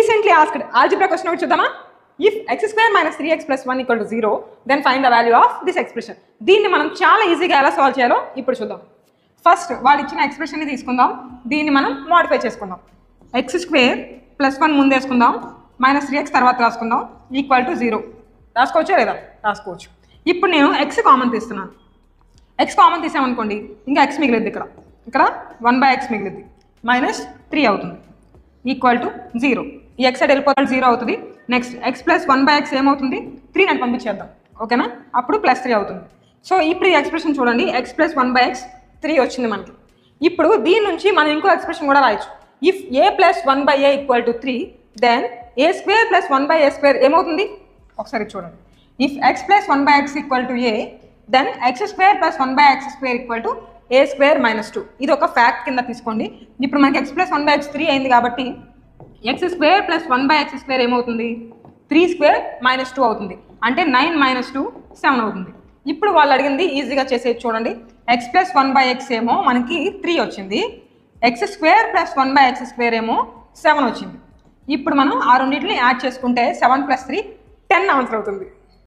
Recently asked algebra question ఒకటి చూద్దామా. If x² - 3x + 1 = 0 then find the value of this expression. దీన్ని మనం చాలా ఈజీగా ఎలా సాల్వ్ చేయాలో ఇప్పుడు చూద్దాం. ఫస్ట్ వాళ్ళు ఇచ్చిన ఎక్స్ప్రెషన్ని తీసుకుందాం, దీన్ని మనం మోడిఫై చేసుకుందాం. x² + 1 ముందు వేసుకుందాం, -3x తర్వాత రాసుకుందాం, = 0. రాసుకోవచ్చా లేదా? రాసుకోవచ్చు. ఇప్పుడు నేను x కామన్ తీస్తున్నాను. x కామన్ తీసామనుకోండి, ఇంకా x మిగిలిద్ది, ఇక్కడ 1/x మిగిలిద్ది, -3 అవుతుంది, = 0. ఈ x సైడ్ వెళ్ళిపోతే 0 అవుతుంది. నెక్స్ట్ x + 1/x ఏమవుతుంది? 3 అని పంపించేద్దాం, ఓకేనా? అప్పుడు +3 అవుతుంది. సో ఇప్పుడు ఈ ఎక్స్ప్రెషన్ చూడండి, x + 1/x 3 వచ్చింది మనకి. ఇప్పుడు దీని నుంచి మనం ఇంకో ఎక్స్ప్రెషన్ కూడా రాయొచ్చు. If a + 1/a = 3 then a² + 1/a² ఏమవుతుంది? ఒకసారి చూడండి. If x + 1/x = a then x² + 1/x² = a² - 2. ఇది ఒక ఫ్యాక్ట్ కింద తీసుకోండి. ఇప్పుడు మనకి x + 1/x 3 అయింది కాబట్టి x² + 1/x² ఏమవుతుంది? 3² - 2 అవుతుంది. అంటే 9 - 2 7 అవుతుంది. ఇప్పుడు వాళ్ళు అడిగింది ఈజీగా చేసేది చూడండి. x + 1/x ఏమో మనకి 3 వచ్చింది, x² + 1/x² ఏమో 7 వచ్చింది. ఇప్పుడు మనం ఆ రెండింటిని యాడ్ చేసుకుంటే 7 + 3 10 ఆన్సర్ అవుతుంది.